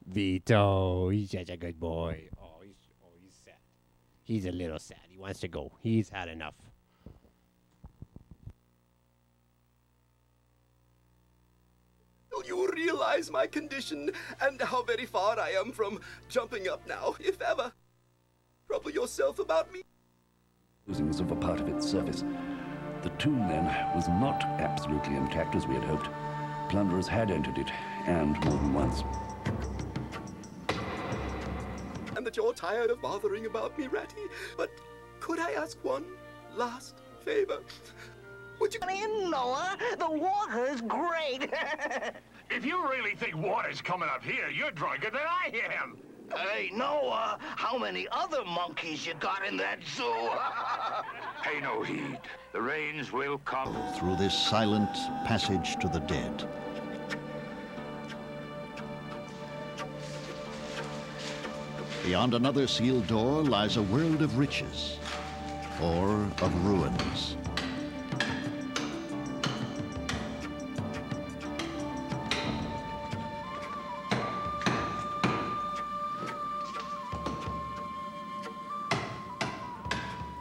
Speaker 19: Vito, he's such a good boy. Oh, he's sad. He's a little sad. He wants to go. He's had enough.
Speaker 12: You realize my condition and how very far I am from jumping up now, if ever. Trouble yourself about me.
Speaker 13: Losings of a part of its surface. The tomb, then, was not absolutely intact as we had hoped. Plunderers had entered it, and more than once.
Speaker 12: And that you're tired of bothering about me, Ratty. But could I ask one last favor? Would you...
Speaker 28: Noah, the water's great.
Speaker 25: If you really think water's coming up here, you're drunker than I am.
Speaker 28: Hey, Noah, how many other monkeys you got in that zoo?
Speaker 25: Pay no heed. The rains will come.
Speaker 7: Through this silent passage to the dead. Beyond another sealed door lies a world of riches, or of ruins.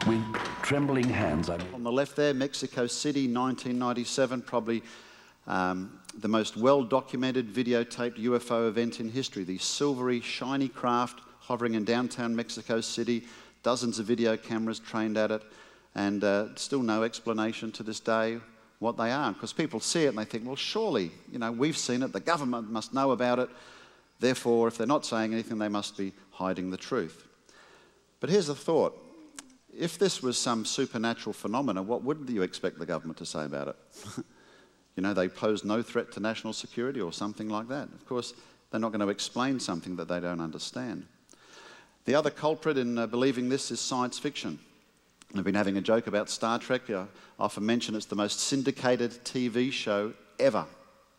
Speaker 13: With trembling hands,
Speaker 1: On the left there, Mexico City, 1997, probably the most well-documented videotaped UFO event in history. The silvery, shiny craft hovering in downtown Mexico City, dozens of video cameras trained at it, and still no explanation to this day what they are. Because people see it and they think, well, surely, you know, we've seen it, the government must know about it. Therefore, if they're not saying anything, they must be hiding the truth. But here's the thought. If this was some supernatural phenomena, what would you expect the government to say about it? You know, they pose no threat to national security or something like that. Of course, they're not going to explain something that they don't understand. The other culprit in believing this is science fiction. I've been having a joke about Star Trek. I often mention it's the most syndicated TV show ever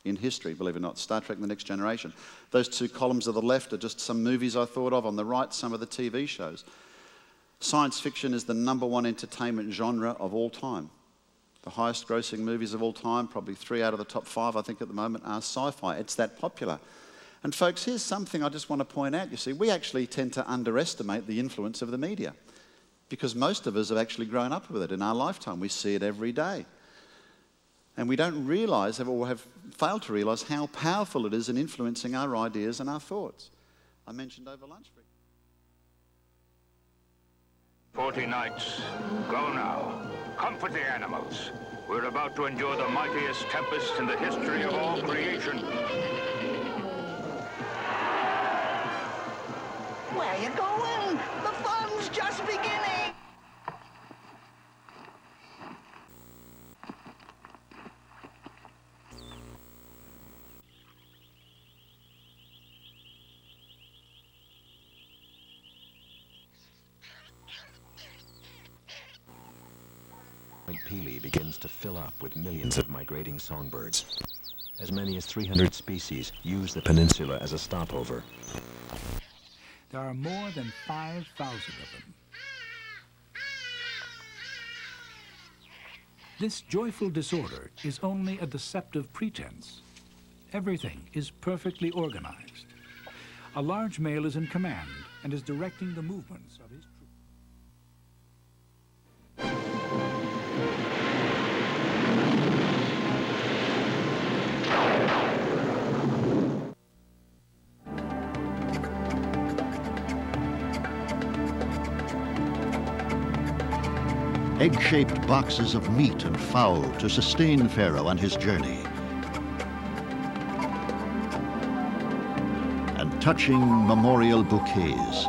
Speaker 1: in history, believe it or not, Star Trek The Next Generation. Those two columns on the left are just some movies I thought of. On the right, some of the TV shows. Science fiction is the #1 entertainment genre of all time. The highest grossing movies of all time, probably 3 out of the top 5, I think, at the moment, are sci-fi. It's that popular. And folks, here's something I just want to point out. You see, we actually tend to underestimate the influence of the media because most of us have actually grown up with it in our lifetime. We see it every day. And we don't realise, or have failed to realise, how powerful it is in influencing our ideas and our thoughts. I mentioned over lunch break.
Speaker 25: 40 nights. Go now. Comfort the animals. We're about to endure the mightiest tempest in the history of all creation.
Speaker 9: Where you going? The fun's just beginning.
Speaker 23: Peely begins to fill up with millions of migrating songbirds. As many as 300 species use the peninsula as a stopover.
Speaker 5: There are more than 5,000 of them. This joyful disorder is only a deceptive pretense. Everything is perfectly organized. A large male is in command and is directing the movements of his troops.
Speaker 7: Egg-shaped boxes of meat and fowl to sustain Pharaoh on his journey. And touching memorial bouquets,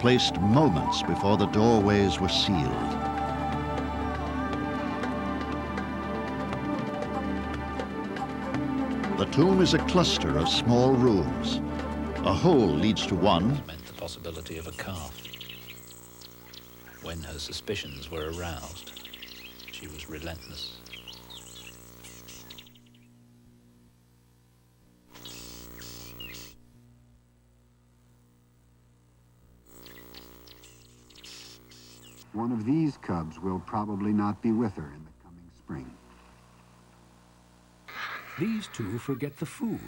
Speaker 7: placed moments before the doorways were sealed. The tomb is a cluster of small rooms. A hole leads to one.
Speaker 6: Meant the possibility of a calf. When her suspicions were aroused, she was relentless.
Speaker 8: One of these cubs will probably not be with her in the coming spring.
Speaker 5: These two forget the food.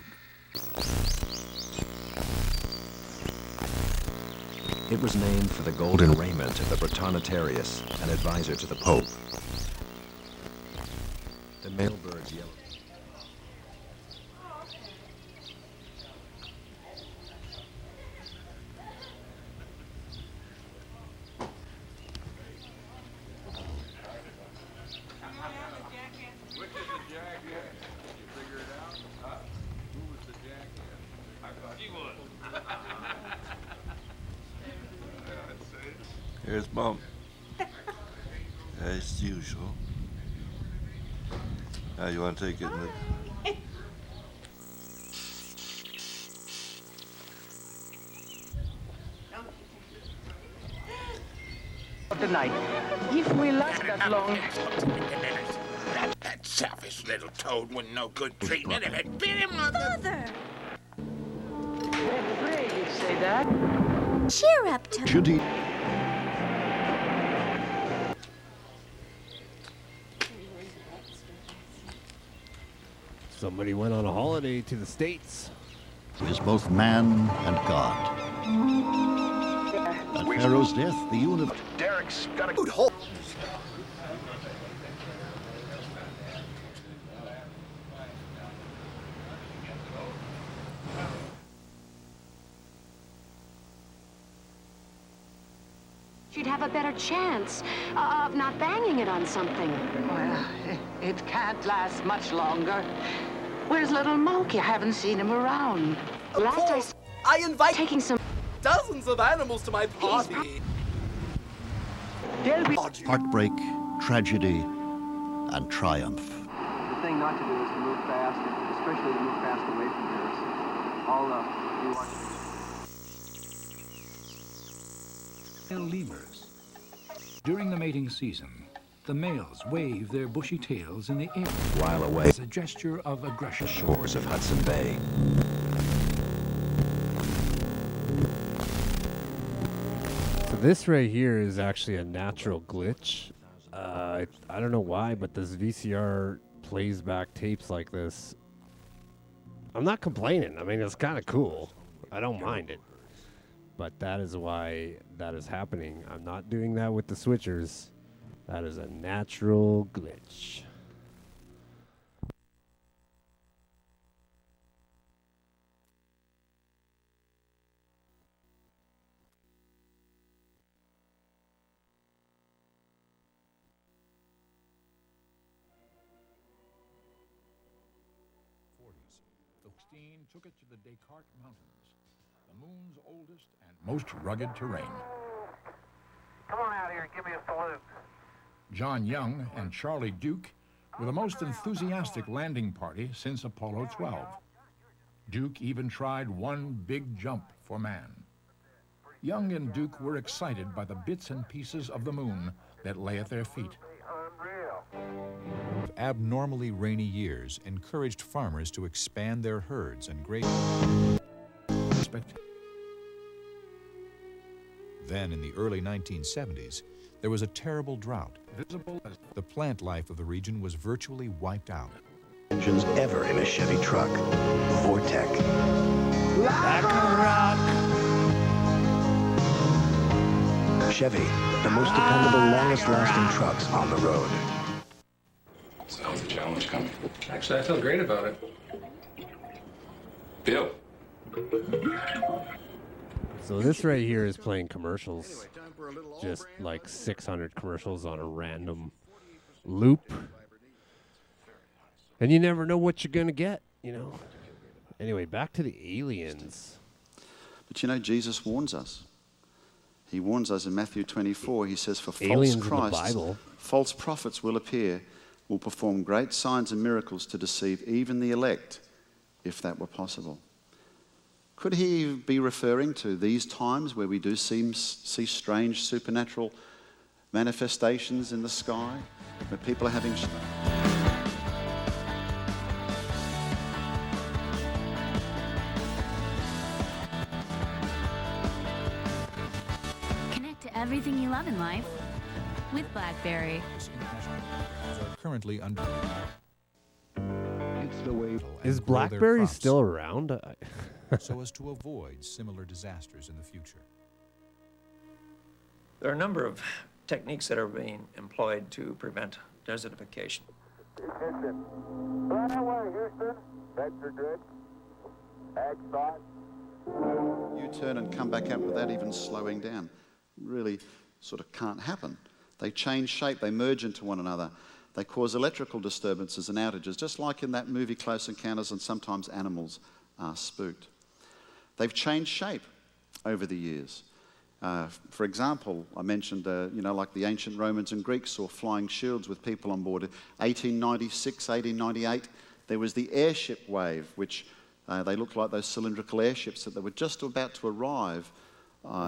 Speaker 23: It was named for the golden raiment of the Britannicarius, an advisor to the Pope. The male bird's yellow.
Speaker 2: Which is the jacket? Did you figure it out? Huh? Who was the jacket? I thought you would.
Speaker 14: Here's Mom. As usual. Now you want to take it in the...
Speaker 9: Tonight, if we last that long...
Speaker 2: That selfish little toad wouldn't know good treatment if it bit him on the...
Speaker 4: Father!
Speaker 9: Pray you say that?
Speaker 4: Cheer up, Toad.
Speaker 7: Should he...
Speaker 19: Somebody went on a holiday to the States.
Speaker 7: He is both man and God. At Pharaoh's death, the universe...
Speaker 12: Derek's got a good hole.
Speaker 4: She'd have a better chance of not banging it on something.
Speaker 9: Well, it can't last much longer. Where's little Moke? I haven't seen him around.
Speaker 12: I invite...
Speaker 4: Taking some...
Speaker 12: dozens of animals to my party.
Speaker 7: Heartbreak, tragedy, and triumph.
Speaker 11: The thing not to do is to move fast, especially to move fast away from Paris. I'll be watching.
Speaker 5: Lemurs. During the mating season, the males wave their bushy tails in the air
Speaker 23: While away
Speaker 5: as a gesture of aggression.
Speaker 23: shores of Hudson Bay.
Speaker 19: So this right here is actually a natural glitch. I don't know why, but this VCR plays back tapes like this. I'm not complaining. I mean, it's kind of cool. I don't mind it. But that is why that is happening. I'm not doing that with the switchers. That is a natural glitch.
Speaker 26: Took it to the Descartes Mountains, the moon's oldest and most rugged terrain.
Speaker 15: Come on out here and give me a salute.
Speaker 26: John Young and Charlie Duke were the most enthusiastic landing party since Apollo 12. Duke even tried one big jump for man. Young and Duke were excited by the bits and pieces of the moon that lay at their feet.
Speaker 16: Abnormally rainy years encouraged farmers to expand their herds and graze. Then, in the early 1970s, there was a terrible drought. The plant life of the region was virtually wiped out.
Speaker 13: Engines ever in a Chevy truck. Vortec. Chevy, the most dependable, longest-lasting trucks on the road.
Speaker 17: Sounds a challenge coming. Actually, I feel great about it. Bill.
Speaker 19: So this right here is playing commercials. Just like 600 commercials on a random loop. And you never know what you're going to get, you know. Anyway, back to the aliens.
Speaker 1: But you know, Jesus warns us. He warns us in Matthew 24. He says, for
Speaker 19: Aliens
Speaker 1: false
Speaker 19: in the
Speaker 1: Christs,
Speaker 19: Bible.
Speaker 1: false prophets will appear, will perform great signs and miracles to deceive even the elect, if that were possible. Could he be referring to these times where we do see strange supernatural manifestations in the sky, where people are having...
Speaker 18: Connect to everything you love in life with BlackBerry.
Speaker 16: Are currently under.
Speaker 13: It's the way.
Speaker 19: Is BlackBerry still around?
Speaker 16: So as to avoid similar disasters in the future.
Speaker 20: There are a number of techniques that are being employed to prevent desertification.
Speaker 15: Houston. Right away, Houston. Vector grid. Ag thought.
Speaker 1: U-turn and come back out without even slowing down. Really sort of can't happen. They change shape, they merge into one another. They cause electrical disturbances and outages, just like in that movie Close Encounters, and sometimes animals are spooked. They've changed shape over the years. For example, I mentioned, like the ancient Romans and Greeks saw flying shields with people on board. 1896, 1898, there was the airship wave, which they looked like those cylindrical airships that they were just about to arrive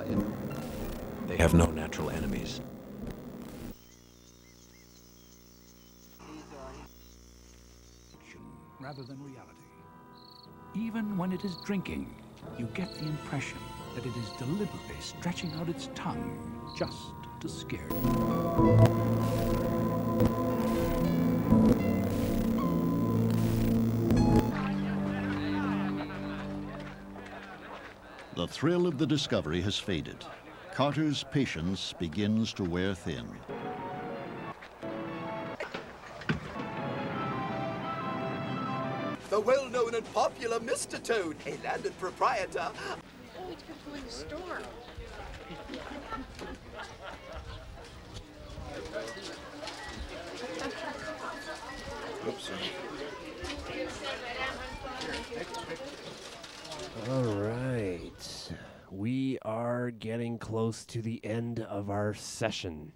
Speaker 1: in.
Speaker 23: They have no natural enemies.
Speaker 5: Rather than reality. Even when it is drinking, you get the impression that it is deliberately stretching out its tongue just to scare you.
Speaker 7: The thrill of the discovery has faded. Carter's patience begins to wear thin.
Speaker 12: The well-known and popular Mr. Toad, a landed proprietor.
Speaker 4: Oh, it's good for the store.
Speaker 1: Oops.
Speaker 19: All right. We are getting close to the end of our session.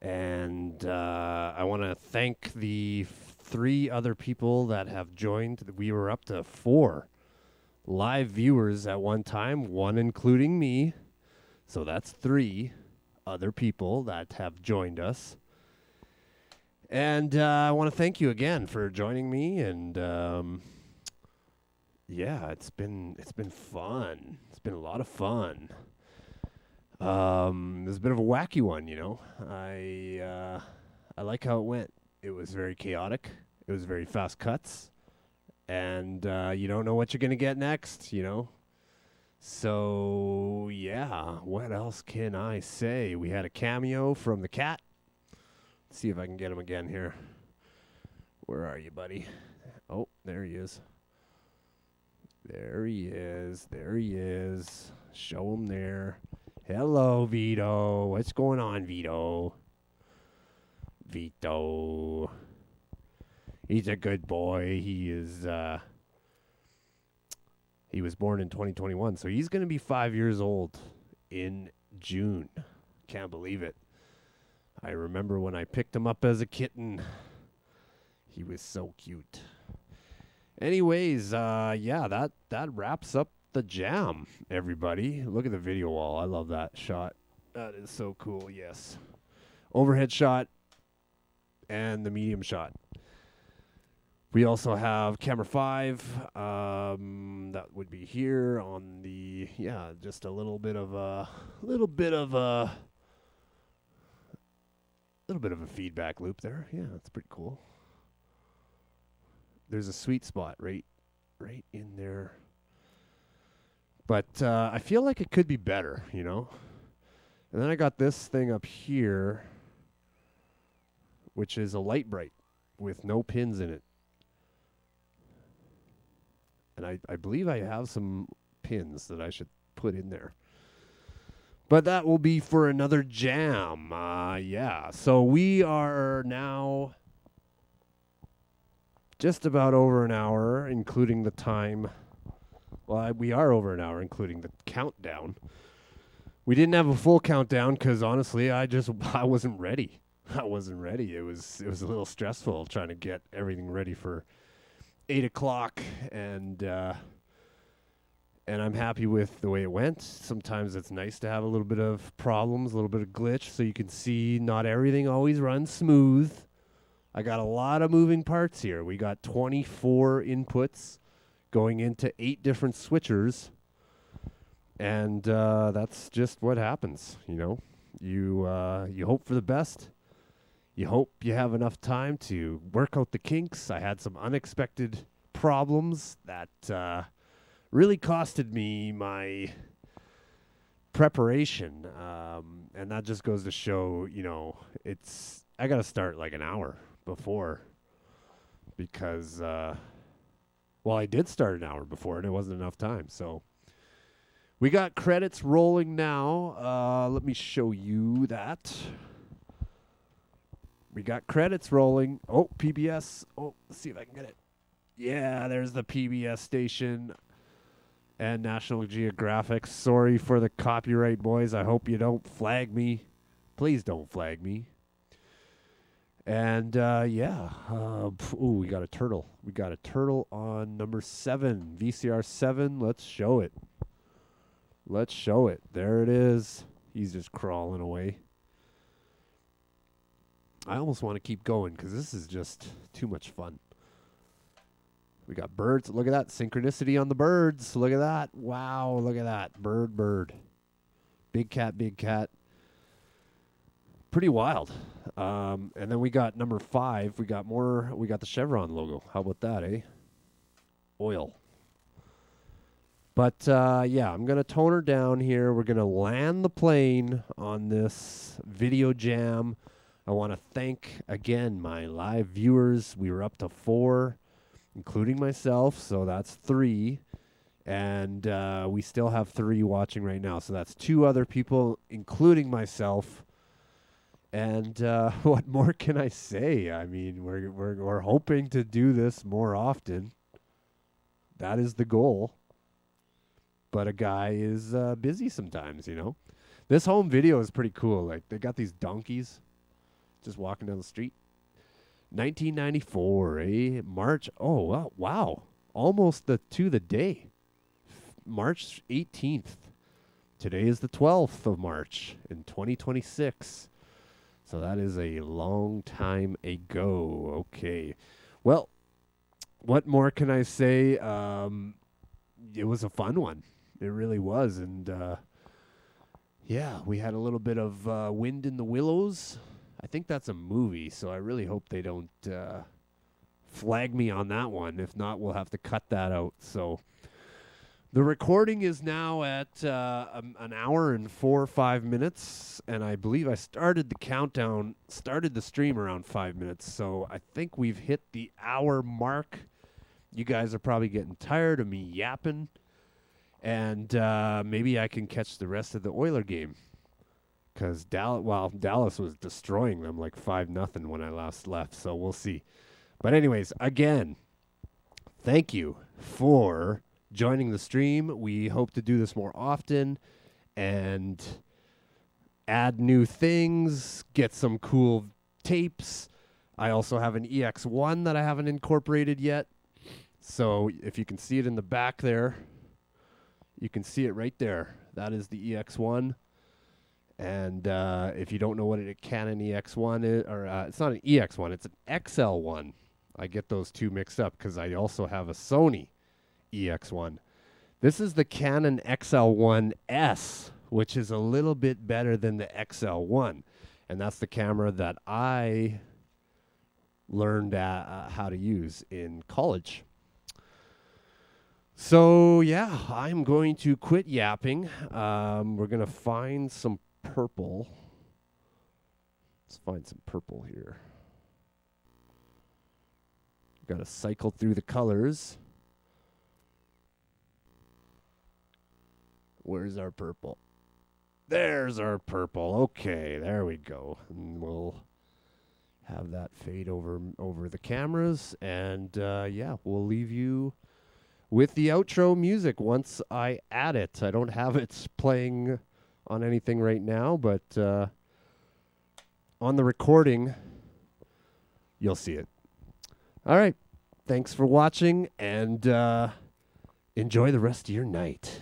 Speaker 19: And I want to thank the 3 other people that have joined. We were up to 4 live viewers at one time, 1 including me. So that's 3 other people that have joined us. And I want to thank you again for joining me. And yeah, it's been fun. It's been a lot of fun. It was a bit of a wacky one, you know. I like how it went. It was very chaotic. It was very fast cuts. And you don't know what you're going to get next, you know. So, yeah, what else can I say? We had a cameo from the cat. Let's see if I can get him again here. Where are you, buddy? Oh, there he is. There he is. There he is. Show him there. Hello, Vito. What's going on, Vito? Vito. He's a good boy. He is, he was born in 2021, so he's going to be 5 years old in June. Can't believe it. I remember when I picked him up as a kitten. He was so cute. Anyways, yeah, that wraps up the jam, everybody. Look at the video wall. I love that shot. That is so cool, yes. Overhead shot and the medium shot. We also have camera 5. That would be here on the, yeah, just a little bit of a feedback loop there. Yeah, that's pretty cool. There's a sweet spot right in there. But I feel like it could be better, you know. And then I got this thing up here, which is a light bright with no pins in it. And I believe I have some pins that I should put in there. But that will be for another jam. Yeah, so we are now just about over an hour, including the time. Well, we are over an hour, including the countdown. We didn't have a full countdown because, honestly, I wasn't ready. I wasn't ready. It was a little stressful trying to get everything ready for 8 o'clock, and I'm happy with the way it went. Sometimes it's nice to have a little bit of problems, a little bit of glitch, so you can see not everything always runs smooth. I got a lot of moving parts here. We got 24 inputs going into 8 different switchers, and that's just what happens, you know. You hope for the best. You hope you have enough time to work out the kinks. I had some unexpected problems that really costed me my preparation, and that just goes to show, you know, I got to start like an hour before because, well, I did start an hour before and it wasn't enough time. So we got credits rolling now. Let me show you that. We got credits rolling. Oh, PBS. Oh, let's see if I can get it. Yeah, there's the PBS station and National Geographic. Sorry for the copyright, boys. I hope you don't flag me. Please don't flag me. And, yeah. Ooh, we got a turtle. We got a turtle on number 7. VCR 7. Let's show it. Let's show it. There it is. He's just crawling away. I almost want to keep going because this is just too much fun. We got birds. Look at that. Synchronicity on the birds. Look at that. Wow. Look at that. Bird, bird. Big cat, big cat. Pretty wild. And then we got number 5. We got more. We got the Chevron logo. How about that, eh? Oil. But, yeah, I'm going to tone her down here. We're going to land the plane on this video jam. I want to thank, again, my live viewers. We were up to 4, including myself, so that's 3. And we still have 3 watching right now, so that's 2 other people, including myself. And what more can I say? I mean, we're hoping to do this more often. That is the goal. but a guy is busy sometimes, you know. This home video is pretty cool. Like, they got these donkeys just walking down the street. 1994, eh? March. Oh, wow. Almost to the day. March 18th. Today is the 12th of March in 2026. So that is a long time ago. Okay. Well, what more can I say? It was a fun one. It really was. And, yeah, we had a little bit of Wind in the Willows. I think that's a movie, so I really hope they don't flag me on that one. If not, we'll have to cut that out. So the recording is now at an hour and 4 or 5 minutes, and I believe I started the stream around 5 minutes, so I think we've hit the hour mark. You guys are probably getting tired of me yapping, and maybe I can catch the rest of the Oiler game. Because Dallas was destroying them like 5-0 when I last left, so we'll see. But anyways, again, thank you for joining the stream. We hope to do this more often and add new things, get some cool tapes. I also have an EX1 that I haven't incorporated yet. So if you can see it in the back there, you can see it right there. That is the EX1. And if you don't know what a Canon EX1 is, or it's not an EX1, it's an XL1. I get those two mixed up because I also have a Sony EX1. This is the Canon XL1S, which is a little bit better than the XL1. And that's the camera that I learned how to use in college. So, yeah, I'm going to quit yapping. We're going to find some purple. Let's find some purple here. Got to cycle through the colors. Where's our purple? There's our purple. Okay, there we go. And we'll have that fade over the cameras. And, yeah, we'll leave you with the outro music once I add it. I don't have it playing on anything right now, but on the recording, you'll see it. All right. Thanks for watching, and enjoy the rest of your night.